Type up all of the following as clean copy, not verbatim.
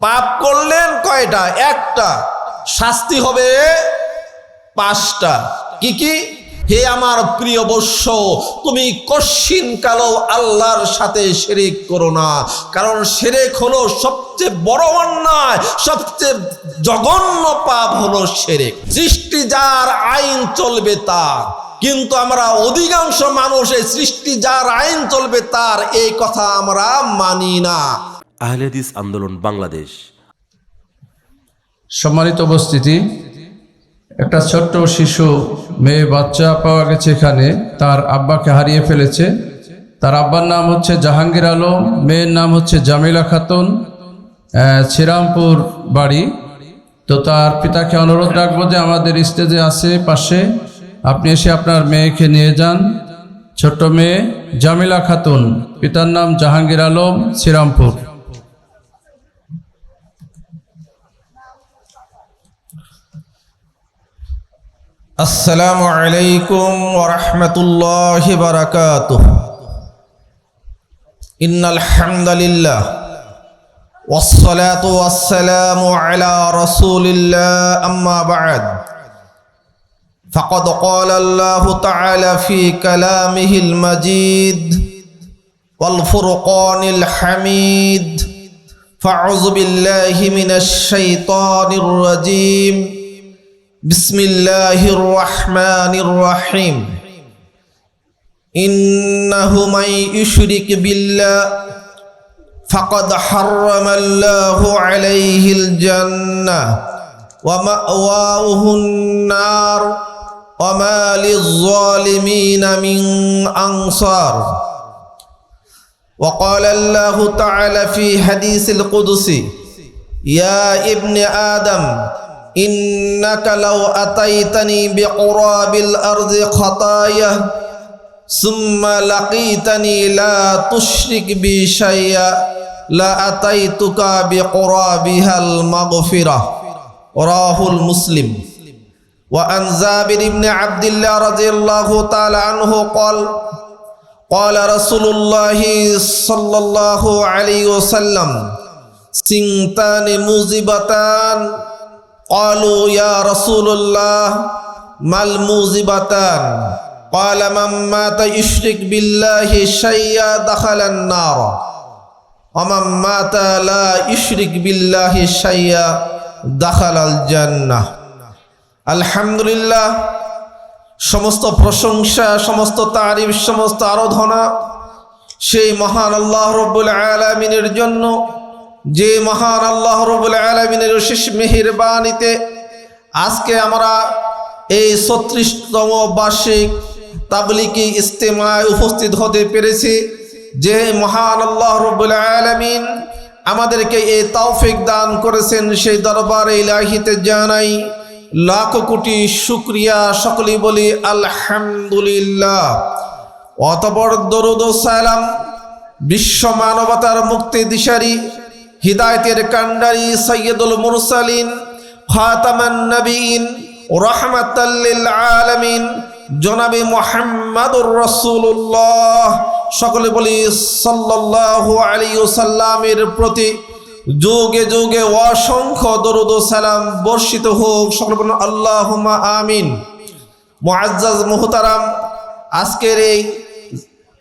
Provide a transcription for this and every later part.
পাপ করলেন কয়টা? একটা। শাস্তি হবে 5টা। কি কি? হে আমার প্রিয় বৎস, তুমি কশিন কালো আল্লাহর সাথে শিরক করো না, কারণ শিরক হলো সবচেয়ে বড় অন্যায়, সবচেয়ে জঘন্য পাপ হলো শিরক। সৃষ্টি যার আইন চলবে তার, কিন্তু আমরা অধিকাংশ মানুষ এই সৃষ্টি যার আইন চলবে তার এই কথা আমরা মানি না। আহলে হাদিস আন্দোলন বাংলাদেশ। সম্মানিত উপস্থিতি, একটা ছোট্ট শিশু মেয়ে বাচ্চা পাওয়া গেছে এখানে। তার আব্বাকে হারিয়ে ফেলেছে। তার আব্বার নাম হচ্ছে জাহাঙ্গীর আলম, মেয়ের নাম হচ্ছে জামিলা খাতুন, শ্রীরামপুর বাড়ি। তো তার পিতাকে অনুরোধ রাখবো যে আমাদের স্টেজে আছে পাশে, আপনি এসে আপনার মেয়েকে নিয়ে যান। ছোট্ট মেয়ে জামিলা খাতুন, পিতার নাম জাহাঙ্গীর আলম, শ্রীরামপুর। আসসালামু আলাইকুম ওয়া রাহমাতুল্লাহি ওয়া বারাকাতুহু। ইন্নাল হামদালিল্লাহ ওয়াস সালাতু ওয়াস সালামু আলা রাসূলিল্লাহ, আম্মা বা'দ। ফাকাদ ক্বালা আল্লাহু তাআলা ফি কালামিহিল মাজিদ ওয়াল ফুরকানিল হামিদ। ফাআউযু বিল্লাহি মিনাশ শাইতানির রাজীম। বিসমিল্লাহির রহমানির রহিম। ইন্নাহু মান ইউশরিক বিল্লাহ ফাকাদ হাররামাল্লাহু আলাইহিল জান্নাহ ওয়া মাওয়াহুন নার ওয়া মা লিয-যালিমিনা মিন আনসার। ওয়া ক্বালা আল্লাহু তাআলা ফি হাদিসিল কুদসি, ইয়া ইবনে আদম ইন্নাকা লাউ আতাইতানি বিকুরাবিল আরদি খাতায়া সুম্মা লাকিতানি লা তুশরিক বি শাইয়া লা আতাইতুকা বিকুরাবিহাল মাগফিরাহ। রাহুল মুসলিম। ওয়া আন জাবির ইবনে আব্দুল্লাহ রাদিয়াল্লাহু তাআলা আনহু ক্বালা রাসূলুল্লাহি সাল্লাল্লাহু আলাইহি ওয়াসাল্লাম সিনতানি মুজিবাতান। ক্বালু ইয়া রাসূলুল্লাহ মাল মুজিবাতান? ক্বালা মান মাতা ইউশরিক বিল্লাহি শাইয়া দাখালান নার ওয়া মান মাতা লা ইউশরিক বিল্লাহি শাইয়া দাখালাল জান্নাহ। আলহামদুলিল্লাহ, সমস্ত প্রশংসা, সমস্ত তারিফ, সমস্ত আরাধনা সেই মহান আল্লাহ রাব্বুল আলামিনের জন্য, যে মহান আল্লাহ রাব্বুল আলামিনের অশেষ মেহেরবানিতে আজকে আমরা এই 36তম বার্ষিক তাবলীগী ইজতেমায় উপস্থিত হতে পেরেছি। যে মহান আল্লাহ রাব্বুল আলামিন আমাদেরকে এই তৌফিক দান করেছেন, সেই দরবারে ইলাহিতে জানাই লাখ কোটি শুকরিয়া। সকলেই বলি আলহামদুলিল্লাহ। অতঃপর দরুদ ও সালাম বিশ্ব মানবতার মুক্তি দিশারি, হিদায়াতের কান্ডারি, সাইয়্যিদুল মুরসালিন, খাতামান নবীন, রাহমাতাল লিল আলামিন, জনাবে মুহাম্মাদুর রাসূলুল্লাহ, সকলে বলি সাল্লাল্লাহু আলাইহি ওয়াসাল্লামের প্রতি যুগে যুগে অসংখ্য দরুদ ও সালাম বর্ষিত হোক। সকলে বলুন আল্লাহুম্মা আমিন। মুআজ্জাজ মুহতারাম, আজকের এই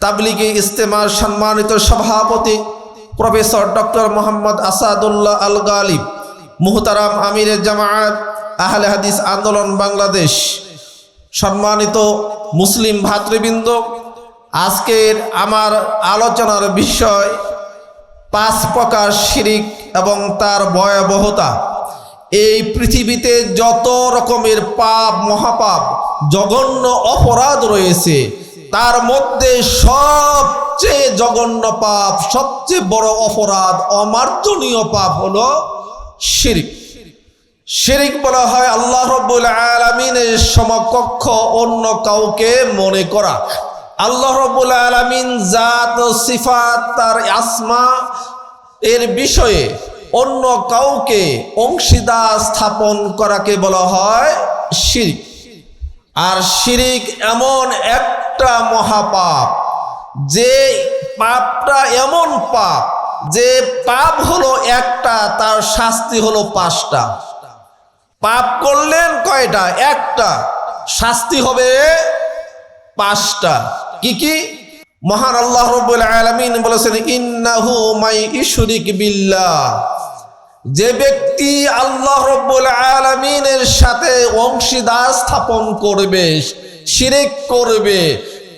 তাবলীগী ইজতেমার সম্মানিত সভাপতি প্রফেসর ডক্টর মোহাম্মদ আসাদুল্লাহ আল গালিব, মুহতারাম আমিরে জামায়াত আহলে হাদিস আন্দোলন বাংলাদেশ, সম্মানিত মুসলিম ভাতৃবৃন্দ, আজকের আমার আলোচনার বিষয় 5 প্রকার শিরিক এবং তার ভয়াবহতা। এই পৃথিবীতে যত রকমের পাপ, মহাপাপ, জঘন্য অপরাধ রয়েছে, তার মধ্যে সবচেয়ে জঘন্য পাপ, সবচেয়ে বড় অপরাধ, অমার্জনীয় পাপ হলো শিরিক। শিরিক বলা হয় আল্লাহ রাব্বুল আলামিনের সমকক্ষ অন্য কাউকে মনে করা। আল্লাহ রাব্বুল আলামিন জাত ও সিফাত, তার আসমা এর বিষয়ে অন্য কাউকে অংশীদার স্থাপন করাকে বলা হয় শিরিক। আর শিরিক এমন একটা মহাপাপ, যে পাপটা এমন পাপ যে পাপ হলো একটা, তার শাস্তি হলো 5টা। পাপ করলেন কয়টা? একটা, শাস্তি হবে 5টা। কি কি? মহান আল্লাহ রাব্বুল আলামিন বলেছেন, ইন্নাহু মাই ইশরিক বিল্লাহ, যে ব্যক্তি আল্লাহ রাব্বুল আলামিনের সাথে অংশীদার স্থাপন করবে, শিরক করবে,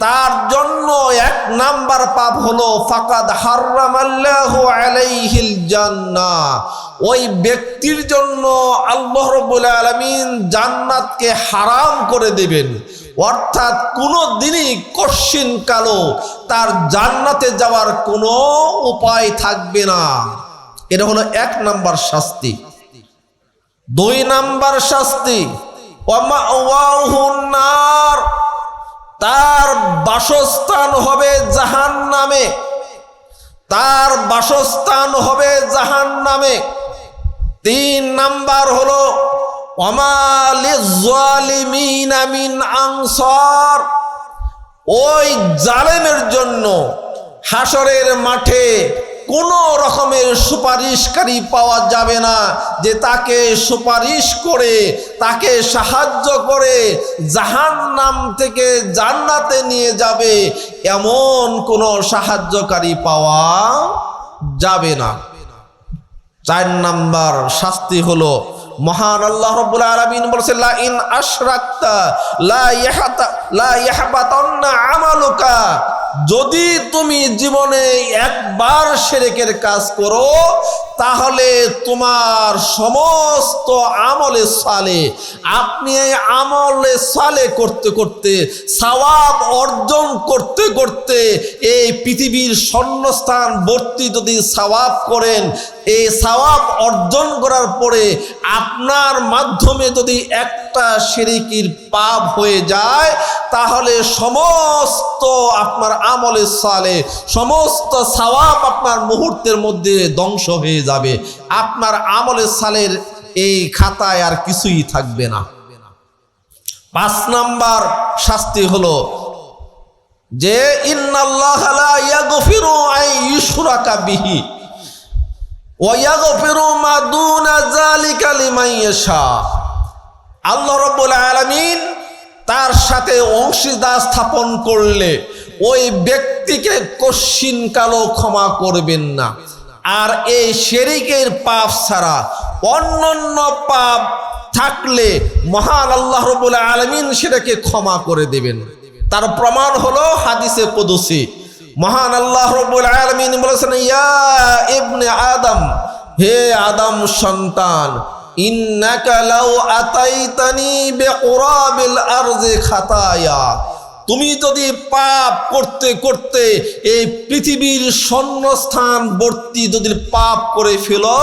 তার জন্য 1 নাম্বার পাপ হলো ফাকাদ হারামাল্লাহু আলাইহিল জান্নাহ, ওই ব্যক্তির জন্য আল্লাহ রাব্বুল আলামিন জান্নাতকে হারাম করে দিবেন। অর্থাৎ কোনো দিনই কশিন কালো তার জান্নাতে যাওয়ার কোনো উপায় থাকবে না। এটা হলো 1 নাম্বার শাস্তি। 2 নাম্বার শাস্তি, ওয়ামাওয়াহুন নার, তার বাসস্থান হবে জাহান্নামে, তার বাসস্থান হবে জাহান্নামে। 3 নাম্বার হলো ওয়ামা লিয-যালিমিনা মিন আনসার, ওই জালেমের জন্য হাসরের মাঠে কোনো রকমের সুপারিশকারী পাওয়া যাবে না, যে তাকে সুপারিশ করে, তাকে সাহায্য করে জাহান্নাম থেকে জান্নাতে নিয়ে যাবে, এমন কোনো সাহায্যকারী পাওয়া যাবে না। 4 নাম্বার শাস্তি হলো, মহান আল্লাহ রাব্বুল আলামিন বলেছেন, লা ইন আশরাকতা লা ইয়াহবাতান্না আমালুকা, যদি তুমি জীবনে একবার শিরকের কাজ করো, তাহলে তোমার সমস্ত আমলে সালে, আপনি এই আমলে সালে করতে করতে, সওয়াব অর্জন করতে করতে, এই পৃথিবীর শূন্যস্থান ভর্তি যদি সওয়াব করেন, এই সওয়াব অর্জন করার পরে আপনার মাধ্যমে যদি একটা শিরকির পাপ হয়ে যায়, তাহলে সমস্ত আপনার আমলে সালে, সমস্ত সওয়াব আপনার মুহূর্তের মধ্যে ধ্বংস হয়ে যাবে। আপনার আমলে সালের এই খাতায় আর কিছুই থাকবে না। 5 নাম্বার শাস্তি হলো যে ইন্নাল্লাহা লা ইয়াগফিরু আন ইউশরাকা বিহি ওয়া ইয়াগফিরু মা দুনা যালিকা লিমান ইয়াশা, আল্লাহ রাব্বুল আলামিন তার সাথে অংশীদার স্থাপন করলে ওই ব্যক্তিকে কশিন কালো ক্ষমা করবেন না। আর এই শিরকের পাপ ছাড়া অন্যান্য পাপ থাকলে মহান আল্লাহ রাব্বুল আলামিন সেটাকে ক্ষমা করে দেবেন। তার প্রমাণ হলো হাদিসে কুদসি, মহান আল্লাহ রাব্বুল আলামিন বলেছেন, ইয়া ইবনে আদম, হে আদম সন্তান, ইন্নাকা লাউ আতাইতানি বিকুরাবিল আরজি খাতায়া, তুমি যদি পাপ করতে করতে এই পৃথিবীর শূন্যস্থান ভর্তি যদি পাপ করে ফেলো,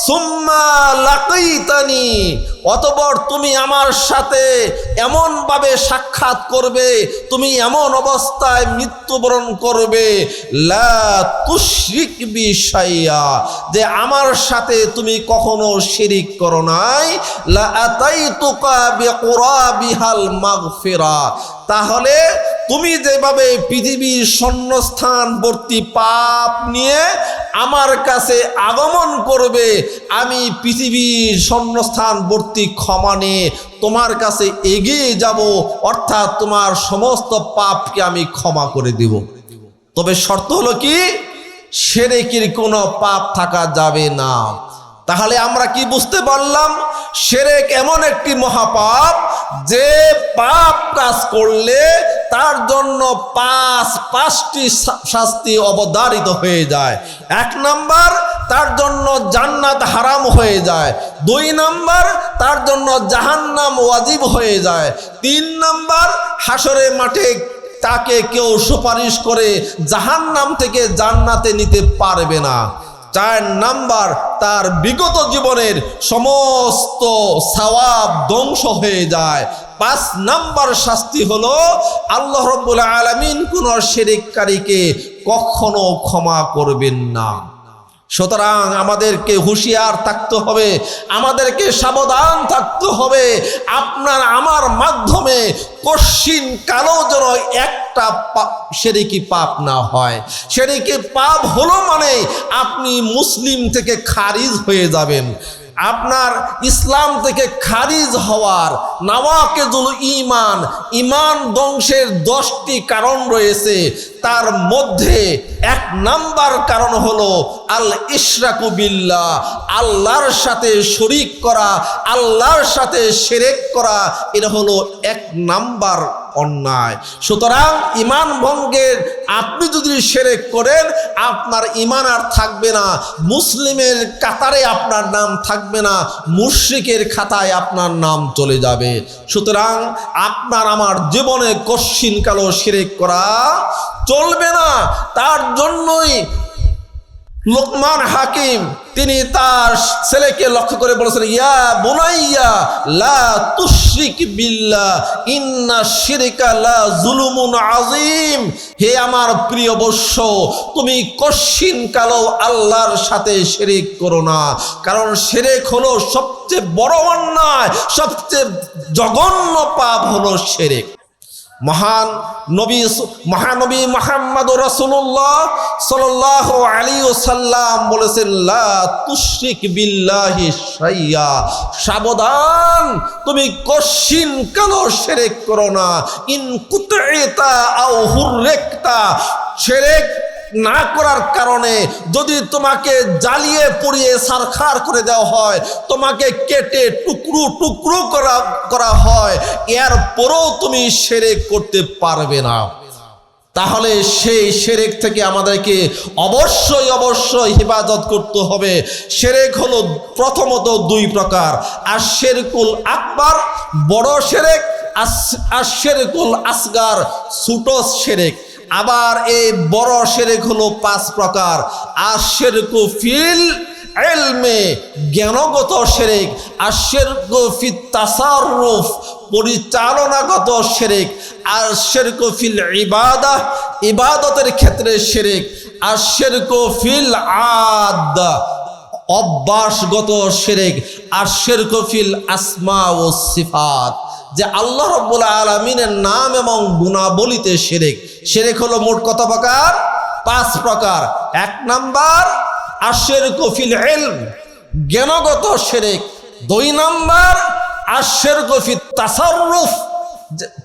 সুম্মা লাকাইতানি, অতঃপর তুমি আমার সাথে এমন ভাবে সাক্ষাৎ করবে, তুমি এমন অবস্থায় মৃত্যুবরণ করবে, লা তুশরিক বি শাইয়া, যে আমার সাথে তুমি কখনো শিরিক করো নাই, লা আতাইতুকা বিকুরাবিহাল মাগফিরা, তাহলে তুমি যেভাবে পৃথিবীর শূন্যস্থান ভর্তি পাপ নিয়ে আমার কাছে আগমন করবে, আমি পৃথিবীর শূন্যস্থান ভর্তি ক্ষমা নিয়ে তোমার কাছে এগিয়ে যাব, অর্থাৎ তোমার সমস্ত পাপকে আমি ক্ষমা করে দিব। তবে শর্ত হলো কি, শিরকের কোনো পাপ থাকা যাবে না। তাহলে আমরা কি বুঝতে পারলাম? শিরক এমন একটি মহাপাপ, যে পাপ কাজ করলে তার জন্য 5টি শাস্তি অবধারিত হয়ে যায়। 1 নাম্বার, তার জন্য জান্নাত হারাম হয়ে যায়। 2 নাম্বার, তার জন্য জাহান্নাম ওয়াজিব হয়ে যায়। 3 নাম্বার, হাসরের মাঠে তাকে কেউ সুপারিশ করে জাহান্নাম থেকে জান্নাতে নিতে পারবে না। 4 নাম্বার, তার বিগত জীবনের সমস্ত সওয়াব ধ্বংস হয়ে যায়। 5 নাম্বার শাস্তি হলো, আল্লাহ রাব্বুল আলামিন কোন শিরককারীকে কখনো ক্ষমা করবেন না। সুতরাং আমাদেরকে হুঁশিয়ার থাকতে হবে, আমাদেরকে সাবধান থাকতে হবে। আপনার আমার মাধ্যমে কশিন কালো যেন একটা শিরকি পাপ না হয়। শিরকি পাপ হলো মানে আপনি মুসলিম থেকে খারিজ হয়ে যাবেন। আপনার ইসলাম থেকে খারিজ হওয়ার নাওয়াকিদুল ঈমান, ঈমান ধ্বংসের 10টি কারণ রয়েছে। তার মধ্যে 1 নাম্বার কারণ হলো আল ইশরাকু বিল্লাহ, আল্লাহর সাথে শরীক করা, আল্লাহর সাথে শিরক করা। এটা হলো 1 নাম্বার অন্যায়। সুতরাং ঈমান ভঙ্গের আপনি যদি শিরক করেন, আপনার ঈমান আর থাকবে না, মুসলিমের কাতারে আপনার নাম থাকবে না, মুশরিকের খাতায় আপনার নাম চলে যাবে। সুতরাং আপনার আমার জীবনে কশিন কালো শিরক করা চলবে না। তার জন্যই লোকমান হাকিম তিনি তার ছেলেকে লক্ষ্য করে বলেছেন, ইয়া বুনাইয়া লা তুশরিক বিল্লাহ ইন্না শিরকা লা যুলুমুন আযীম। হে আমার প্রিয় বৎস, তুমি কশিন কালো আল্লাহর সাথে শিরক করো না, কারণ শিরক হলো সবচেয়ে বড় অন্যায়, সবচেয়ে জঘন্য পাপ হলো শিরক। মহানবী মুহাম্মদুর রাসূলুল্লাহ সাল্লাল্লাহু আলাইহি ওয়াসাল্লাম বলেছেন, লা তুশরিক বিল্লাহি শাইয়া, সাবধান তুমি কশিন কালো শিরক করো না। ইন কুতইতা আও হুররিকতা, শিরক না করার কারণে যদি তোমাকে জ্বালিয়ে পুড়িয়ে সারখার করে দেওয়া হয়, তোমাকে কেটে টুকরো টুকরো করা হয়, এরপরও তুমি শিরক করতে পারবে না। তাহলে সেই শিরক থেকে আমাদেরকে অবশ্যই হিফাজত করতে হবে। শিরক হলো প্রথমত 2 প্রকার, আশ-শিরকুল আকবার বড় শিরক, আশ-শিরকুল আসগার ছোট শিরক। আবার এই বড় শিরক হলো 5 প্রকার, আশ-শিরকু ফিল ইলমে জ্ঞানগত শিরক, আশ-শিরকু ফিত তাসাররুফ পরিচালনাগত শিরক, আশ-শিরকু ফিল ইবাদাহ ইবাদতের ক্ষেত্রে শিরক, আশ-শিরকু ফিল আদ অভ্যাসগত শিরক, আশ-শিরকু ফিল আসমা ওয়াস সিফাত, যে আল্লাহ রাব্বুল আলামিনের নাম এবং গুণাবলীতে শিরক। শিরক হলো মোট কত প্রকার? 5 প্রকার। 1 নাম্বার আশ-শিরকু ফিল ইলম জ্ঞানগত শিরক, 2 নাম্বার আশ-শিরকু ফিত তাসাররুফ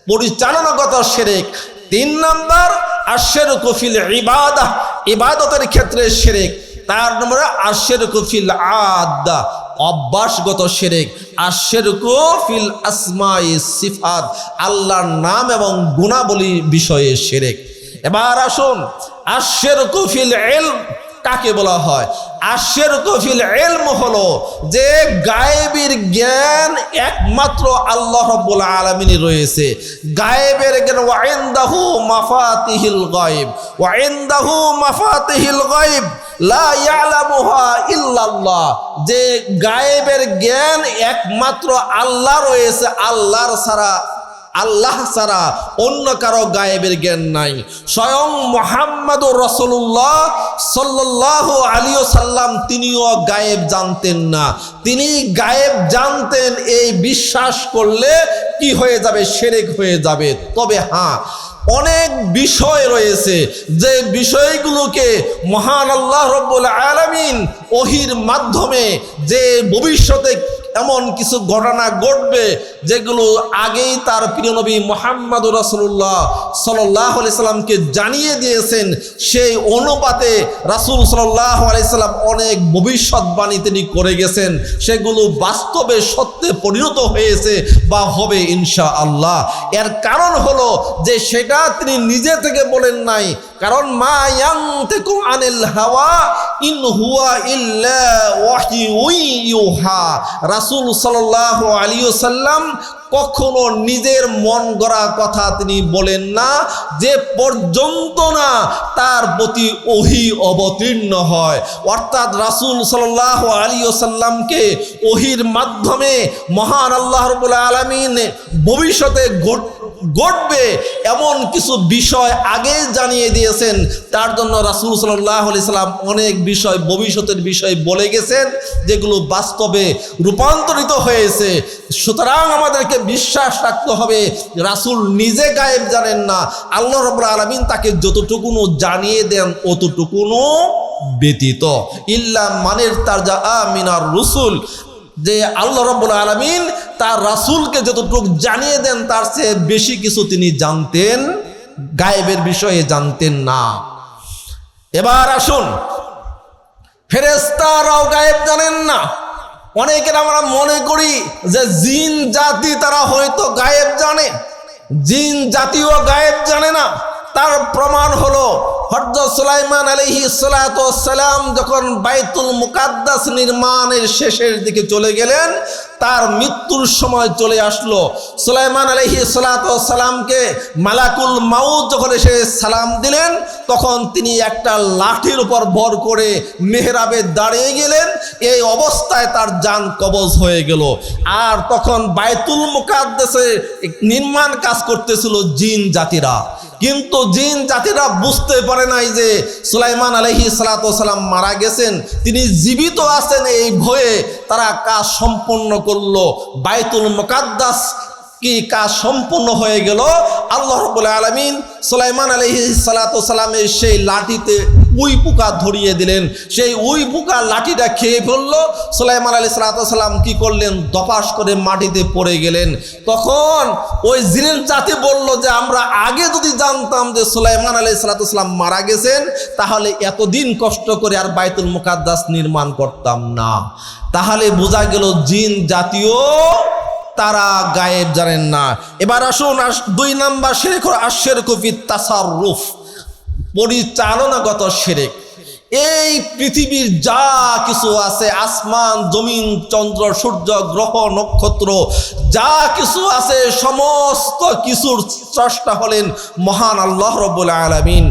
পরিচালনাগত শিরক, 3 নাম্বার আশ-শিরকু ফিল ইবাদাহ ইবাদতের ক্ষেত্রে শিরক, 4 নম্বরে আশ-শিরকু ফিল আদ অভ্যাসগত শিরক, আশ-শিরকু ফিল আসমাই সিফাত আল্লাহর নাম এবং গুণাবলী বিষয়ে শিরক। এবার আসুন, আশ-শিরকু ফিল ইলম কাকে বলা হয়? আশ-শিরকু ফিল ইলম হলো যে গায়েবের জ্ঞান একমাত্র আল্লাহ রাব্বুল আলামিনের রয়েছে। গায়েবের জ্ঞান, ওয়া ইনদাহু মাফাতিহিল গায়ব, ওয়া ইনদাহু মাফাতিহিল গায়ব লা ইয়ালামুহা ইল্লাল্লাহ, যে গায়েবের জ্ঞান একমাত্র আল্লাহ রয়েছে, আল্লাহ ছাড়া অন্য কারো গায়েবের জ্ঞান নাই। স্বয়ং মুহাম্মদুর রাসূলুল্লাহ সাল্লাল্লাহু আলাইহি ওয়াসাল্লাম তিনিও গায়েব জানতেন না। তিনি গায়েব জানতেন এই বিশ্বাস করলে কি হয়ে যাবে? শিরক হয়ে যাবে। তবে হ্যাঁ, অনেক বিষয় রয়েছে যে বিষয়গুলোকে মহান আল্লাহ রাব্বুল আলামিন ওহীর মাধ্যমে যে ভবিষ্যতে এমন কিছু ঘটনা ঘটবে যেগুলো আগেই তার প্রিয় নবী মুহাম্মদুর রাসূলুল্লাহ সাল্লাল্লাহু আলাইহি সাল্লামকে জানিয়ে দিয়েছেন, সেই অনুপাতে রাসূল সাল্লাল্লাহু আলাইহি সাল্লাম অনেক ভবিষ্যৎবাণী তিনি করে গেছেন, সেগুলো বাস্তবে সত্যে পরিণত হয়েছে বা হবে ইনশাআল্লাহ। এর কারণ হলো যে সেটা তিনি নিজে থেকে বলেন নাই, কারণ মা ইয়ানতিকু আনিল হাওয়া ইন হুয়া ইল্লা ওয়াহয়ুন ইউহা, রাসূল সাল্লাল্লাহু আলাইহি ওয়াসাল্লাম কখনো নিজের মন গড়া কথা তিনি বলেন না, যে পর্যন্ত না তার প্রতি ওহী অবতীর্ণ হয়। অর্থাৎ রাসূল সাল্লাল্লাহু আলাইহি ওয়াসাল্লামকে ওহীর মাধ্যমে মহান আল্লাহ রাব্বুল আলামিন ভবিষ্যতে ঘটবে এমন কিছু বিষয় আগে জানিয়ে দিয়েছেন। তার জন্য রাসূল সাল্লাল্লাহু আলাইহি সাল্লাম অনেক বিষয় ভবিষ্যতের বিষয় বলে গেছেন, যেগুলো বাস্তবে রূপান্তরিত হয়েছে। সুতরাং আমাদেরকে বিশ্বাস রাখতে হবে রাসূল নিজে গায়েব জানেন না, আল্লাহ রাব্বুল আলামিন তাকে যতটুকুনো জানিয়ে দেন অতটুকুনো ব্যতীত। ইল্লা মানের তারজা মিনার রসুল, যে আল্লাহ রাব্বুল আলামিন তার রাসূলকে যতটুকু জানিয়ে দেন তার চেয়ে বেশি কিছু তিনি জানতেন, গায়েবের বিষয়ে জানতেন না। এবার আসুন, ফেরেশতারাও গায়েব জানেন না। অনেকের আমরা মনে করি যে জিন জাতি তারা হয়তো গায়েব জানে, জিন জাতিও গায়েব জানে না। তার প্রমাণ হলো হযরত সুলাইমান আলাইহিস সালাতু ওয়াস সালাম যখন বাইতুল মুকাদ্দাস নির্মাণের শেষের দিকে চলে গেলেন, তার মৃত্যুর সময় চলে আসলো। সুলাইমান আলাইহিস সালাতু ওয়াস সালামকে মালাকুল মাউত যখন এসে সালাম দিলেন, তখন তিনি একটা লাঠির উপর ভর করে মেহরাবে দাঁড়িয়ে গেলেন। এই অবস্থায় তার জান কবজ হয়ে গেল। আর তখন বাইতুল মুকাদ্দাসে নির্মাণ কাজ করতেছিল জিন জাতিরা, কিন্তু জিন জাতিরা বুঝতে পারে নাই যে সুলাইমান আলাইহিস সালাতু ওয়াস সালাম মারা গেছেন, তিনি জীবিত আছেন। এই ভয়ে তারা কাজ সম্পন্ন করলো, বাইতুল মুকাদ্দাস কি কাজ সম্পূর্ণ হয়ে গেল। আল্লাহ রাব্বুল আলামিন সুলাইমান আলাইহিস সালাতু ওয়াস সালামের সেই লাঠিতে উই পোকা ধরিয়ে দিলেন, সেই উই পোকা লাঠিটা খেয়ে ফেললো। সুলাইমান আলাইহিস সালাতু ওয়াস সালাম কি করলেন, দপাস করে মাটিতে পড়ে গেলেন। তখন ওই জিনের জাতি বলল যে আমরা আগে যদি জানতাম যে সুলাইমান আলাইহিস সালাতু ওয়াস সালাম মারা গেছেন, তাহলে এতদিন কষ্ট করে আর বাইতুল মুকাদ্দাস নির্মাণ করতাম না। তাহলে বোঝা গেল জিন জাতীয় তারা গায়েব জানেন না। এবার আসুন, 2 নাম্বার শিরক হলো আশ-শিরকু ফিত তাসাররুফ, পরিচালনাগত শিরক। এই পৃথিবীর যা কিছু আছে, আসমান জমিন চন্দ্র সূর্য গ্রহ নক্ষত্র যা কিছু আছে, সমস্ত কিছুর স্রষ্টা হলেন মহান আল্লাহ রাব্বুল আলামিন।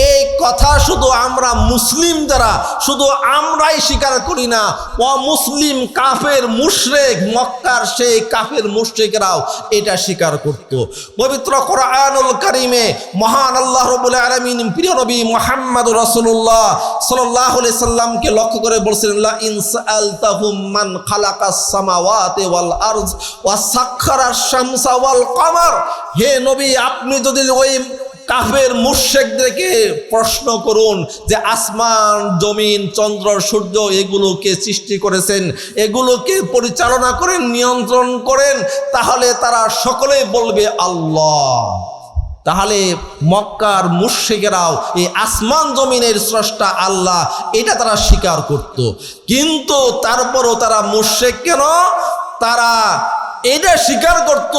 এই কথা শুধু আমরা মুসলিম যারা, শুধু আমরাই স্বীকার করি না, অমুসলিম কাফের মুশরিক, মক্কার সেই কাফের মুশরিকরাও এটা স্বীকার করত। পবিত্র কোরআনুল কারীমে মহান আল্লাহ রাব্বুল আলামিন প্রিয় নবী মুহাম্মদুর রাসূলুল্লাহ সাল্লাল্লাহু আলাইহি সাল্লামকে লক্ষ্য করে বলছেন, লা ইন সাআলতাহুম মান খালাকাস সামাওয়াতি ওয়াল আরজ ওয়া সাখখারাশ শামসা ওয়াল কমার। হে নবী, আপনি যদি ওই কাফের মুশরিকদেরকে প্রশ্ন করুন যে আসমান জমিন চন্দ্র সূর্য এগুলোকে সৃষ্টি করেছেন, এগুলোকে পরিচালনা করেন, নিয়ন্ত্রণ করেন, তাহলে তারা সকলেই বলবে আল্লাহ। তাহলে মক্কার মুশরিকেরাও এই আসমান জমিনের স্রষ্টা আল্লাহ এটা তারা স্বীকার করত। কিন্তু তারপরও তারা মুশরিক কেন, তারা এটা স্বীকার করত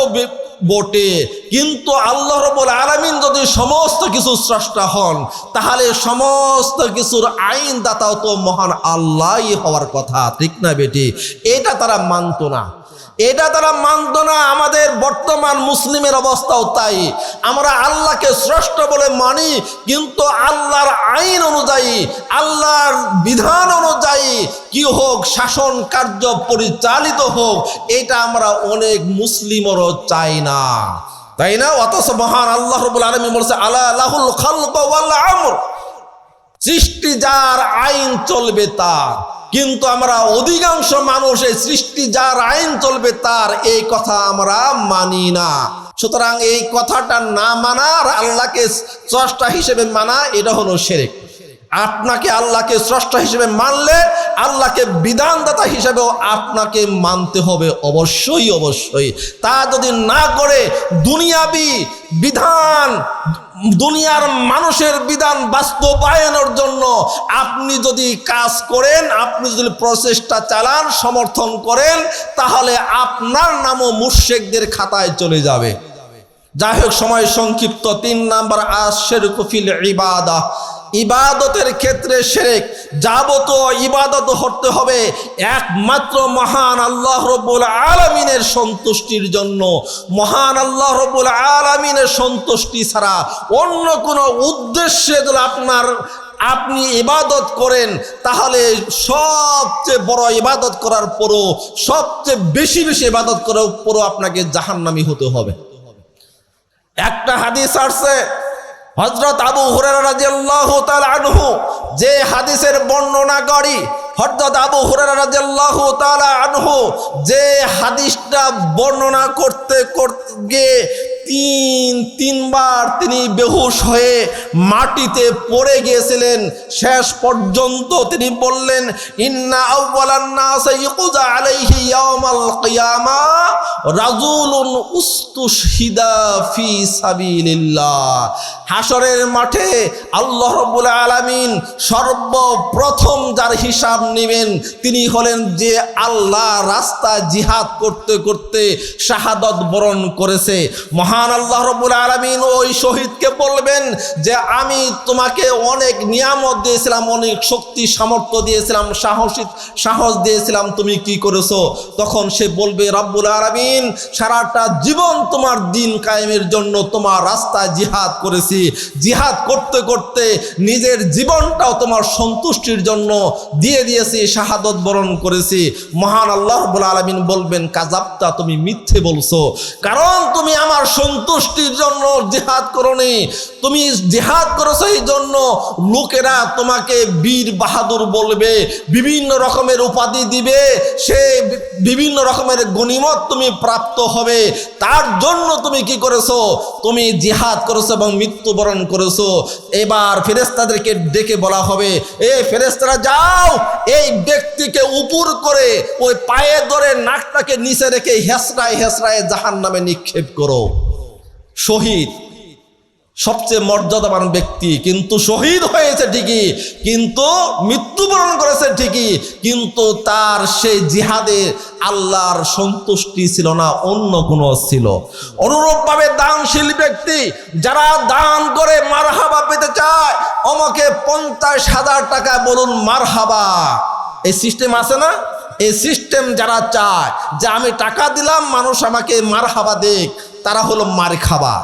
বটে, কিন্তু আল্লাহ রাব্বুল আলামিন যদি সমস্ত কিছু স্রষ্টা হন, তাহলে সমস্ত কিছুর আইন দাতাও তো মহান আল্লাহই হওয়ার কথা, ঠিক না বেটি? এটা তারা মানত না, এটা তারা মানত না। আমাদের বর্তমান মুসলিমের অবস্থাও তাই। আমরা আল্লাহকে স্রষ্টা বলে মানি, কিন্তু আল্লাহর আইন অনুযায়ী, আল্লাহর বিধান অনুযায়ী কি হোক, শাসন কার্য পরিচালিত হোক, এটা আমরা অনেক মুসলিমরও চাই না, তাই না? অথচ মহান আল্লাহ রাব্বুল আলামিন বলেছে, আলা লাহুল খালকু ওয়াল আমর, সৃষ্টি যার আইন চলবে তার। কিন্তু আমরা অধিকাংশ মানুষ এই সৃষ্টি যার আইন চলবে তার এই কথা আমরা মানি না। সুতরাং এই কথাটা না মানা আর আল্লাহকে স্রষ্টা হিসেবে মানা, এটা হলো শিরক। আপনাকে আল্লাহকে স্রষ্টা হিসেবে মানলে আল্লাহকে বিধানদাতা হিসেবেও আপনাকে মানতে হবে, অবশ্যই অবশ্যই। তা যদি না করে দুনিয়াবি বিধান, দুনিয়ার মানুষের বিধান বাস্তবায়নের জন্য আপনি যদি কাজ করেন, আপনি যদি প্রচেষ্টা চালান, সমর্থন করেন, তাহলে আপনার নামও মুশরিকদের খাতায় চলে যাবে। যাই হোক, সময় সংক্ষিপ্ত। 3 নাম্বার আশ-শিরকু ফিল ইবাদাহ, ইবাদতের ক্ষেত্রে শিরক, যাবতীয় ইবাদত হতে হবে একমাত্র মহান আল্লাহ রব্বুল আলামিনের সন্তুষ্টির জন্য। মহান আল্লাহ রব্বুল আলামিনের সন্তুষ্টি ছাড়া অন্য কোনো উদ্দেশ্যে যদি আপনি ইবাদত করেন, তাহলে সবচেয়ে বড় ইবাদত করার পরও, সবচেয়ে বেশি ইবাদত করার পরও আপনাকে জাহান্নামী হতে হবে। একটা হাদিস আসছে হযরত আবু হুরায়রা রাদিয়াল্লাহু তাআলা আনহু, যে হাদিসের বর্ণনাকারী হযরত আবু হুরায়রা রাদিয়াল্লাহু তাআলা আনহু, যে হাদিসটা বর্ণনা করতে গিয়ে তিনবার তিনি বেহুশ হয়ে মাটিতে পড়ে গিয়েছিলেন। শেষ পর্যন্ত তিনি বললেন, ইন্না আউওয়ালান নাস ইউকযা আলাইহি ইয়াউমাল কিয়ামা রাজুলুন উস্তুশহিদা ফি সাবিলিল্লাহ। হাশরের মাঠে আল্লাহ রাব্বুল আলামিন সর্বপ্রথম যার হিসাব নেবেন তিনি হলেন যে আল্লাহ রাস্তায় জিহাদ করতে করতে শাহাদাত বরণ করেছে। মহান আল্লাহ রাব্বুল আলামিন ওই শহীদকে বলবেন যে আমি তোমাকে অনেক নিয়ামত দিয়েছিলাম, অনেক শক্তি সামর্থ্য দিয়েছিলাম, সাহস দিয়েছিলাম, তুমি কি করেছো? তখন সে বলবে, রাব্বুল আলামিন সারাটা জীবন তোমার দিন কায়েমের জন্য তোমার রাস্তায় জিহাদ করেছি, জিহাদ করতে করতে নিজের জীবনটাও তোমার সন্তুষ্টির জন্য দিয়ে দিয়েছি, শাহাদত বরণ করেছি। মহান আল্লাহ রাব্বুল আলামিন বলবেন, কাযাবতা, তুমি মিথ্যে বলছো, কারণ তুমি আমার সন্তুষ্টির জন্য জিহাদ করোনি, তুমি জিহাদ করেছো এই জন্য লোকেরা তোমাকে বীর বাহাদুর বলবে, বিভিন্ন রকমের উপাধি দিবে, সে বিভিন্ন রকমের গনিমত তুমি প্রাপ্ত হবে, তার জন্য তুমি কি করেছো? তুমি জিহাদ করেছো এবং মৃত্যুবরণ করেছো। এবার ফেরেশতাদেরকে ডেকে বলা হবে, এ ফেরেশতারা যাও, এই ব্যক্তিকে উপর করে ওই পায়ে ধরে নাকটাকে নিচে রেখে হেসরায় হেসরায় জাহান্নামে নিক্ষেপ করো। শহীদ সবচেয়ে মর্যাদাবান ব্যক্তি, কিন্তু শহীদ হয়েছে ঠিকই, কিন্তু মৃত্যুবরণ করেছে ঠিকই, কিন্তু তার সেই জিহাদে আল্লাহর সন্তুষ্টি ছিল না, অন্য কোনো ছিল। অনুরূপভাবে দানশীল ব্যক্তি যারা দান করে মারহাবা পেতে চায়, আমাকে 50,000 টাকা বলুন মারহাবা, এই সিস্টেম আছে না? এই সিস্টেম যারা চায় যে আমি টাকা দিলাম মানুষ আমাকে মারহাবা দেখ, তারা হলো মার খাবা।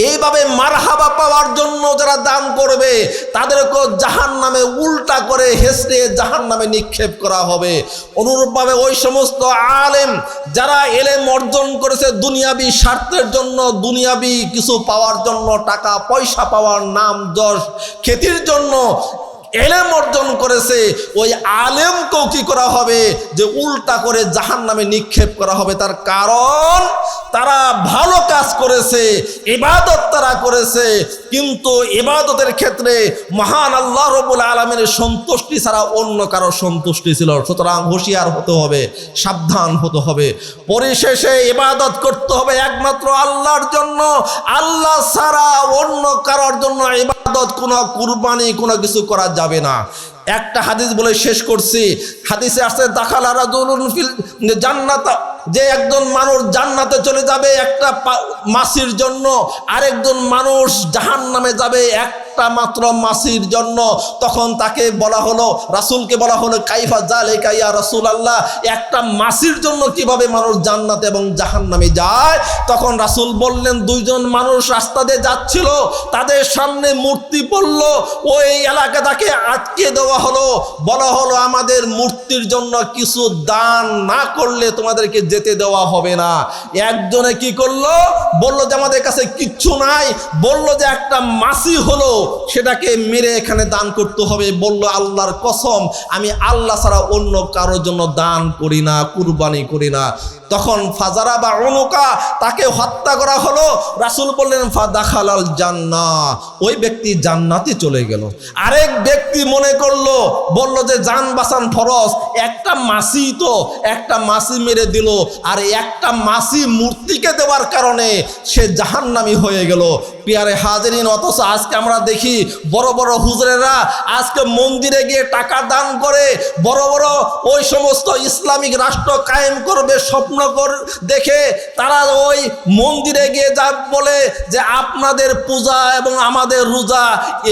এইভাবে মারহাবা পাওয়ার জন্য যারা দান করবে তাদেরকে জাহান্নামে উল্টা করে হেসড়ে জাহান্নামে নিক্ষেপ করা হবে। অনুরূপভাবে ওই সমস্ত আলেম যারা এলেম অর্জন করেছে দুনিয়াবি স্বার্থের জন্য, দুনিয়াবি কিছু পাওয়ার জন্য, টাকা পয়সা পাওয়ার, নাম যশ খ্যাতির জন্য এলেম অর্জন করেছে, ওই আলেমকেও কি করা হবে? যে উল্টা করে জাহান্নামে নিক্ষেপ করা হবে। তার কারণ তারা ভালো কাজ করেছে, ইবাদত তারা করেছে, কিন্তু ইবাদতের ক্ষেত্রে মহান আল্লাহ রাব্বুল আলামিনের সন্তুষ্টি ছাড়া অন্য কারো সন্তুষ্টি ছিল। সুতরাং হুঁশিয়ার হতে হবে, সাবধান হতে হবে। পরিশেষে ইবাদত করতে হবে একমাত্র আল্লাহর জন্য, আল্লাহ ছাড়া অন্য কারোর জন্য ইবাদত, কোনো কুরবানি, কোনো কিছু করা যাবে না। একটা হাদিস বলে শেষ করছি। হাদিসে আসছে, দাখালা রাজুলুন ফিল জান্নাত, যে একজন মানুষ জান্নাতে চলে যাবে একটা মাসির জন্য, আরেকজন মানুষ জাহান্নামে যাবে একটা মাত্র মাসির জন্য। তখন তাকে বলা হলো, রাসূলকে বলা হলো, কাইফা যালিকা ইয়া রাসূলুল্লাহ, একটা মাসির জন্য কিভাবে মানুষ জান্নাতে এবং জাহান্নামে যায়? তখন রাসূল বললেন, দুইজন মানুষ রাস্তা দিয়ে যাচ্ছিল, তাদের সামনে মূর্তি পড়ল, ওই এলাকাটাকে আটকে দেওয়া হলো, বলা হলো আমাদের মূর্তির জন্য কিছু দান না করলে তোমাদেরকে যেতে দেওয়া হবে না। একজনে কি করলো? বলল যে আমাদের কাছে কিচ্ছু নাই, বলল যে একটা মাসি হলো, সেটাকে মেরে এখানে দান করতে হবে। বলল, আল্লাহর কসম আমি আল্লাহ ছাড়া অন্য কারোর জন্য দান করি না, কুরবানি করি না। তখন ফাজারা বা অনুকা, তাকে হত্যা করা হলো। রাসূল বললেন, ফাদাখালাল জান্নাহ, ওই ব্যক্তি জান্নাতে চলে গেল। আরেক ব্যক্তি মনে করলো, বলল যে জান বাঁচান ফরজ, একটা মাসি তো, একটা মাসি মেরে দিল, আর একটা মাসি মূর্তিকে দেওয়ার কারণে সে জাহান্নামী হয়ে গেল। পিয়ারে হাজেরিন, অথচ আজকে আমরা দেখি দেখি বড় বড় হুজুরেরা আজকে মন্দিরে গিয়ে টাকা দান করে বড় বড় ওই সমস্ত ইসলামিক রাষ্ট্র কায়েম করবে স্বপ্ন দেখে তারা ওই মন্দিরে গিয়ে যা বলে যে আপনাদের পূজা এবং আমাদের রোজা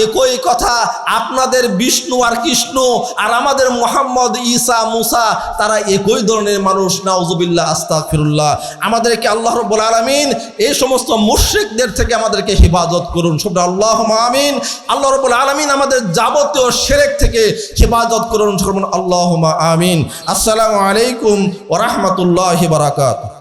একই কথা, আপনাদের বিষ্ণু আর কৃষ্ণ আর আমাদের মোহাম্মদ ঈসা মুসা তারা একই ধরনের মানুষ। নাউজুবিল্লাহ, আস্তাগফিরুল্লাহ। আমাদেরকে আল্লাহ রাব্বুল আলামিন এই সমস্ত মুশরিকদের থেকে আমাদেরকে হেফাজত করুন। সবাই আল্লাহুম্মা আমিন। আল্লাহ রাব্বুল আলামিন আমাদের যাবতীয় শিরক থেকে হেফাজত করুন। আল্লাহুম্মা আমিন। আসসালামু আলাইকুম ওয়া রাহমাতুল্লাহি ওয়া বারাকাতুহু।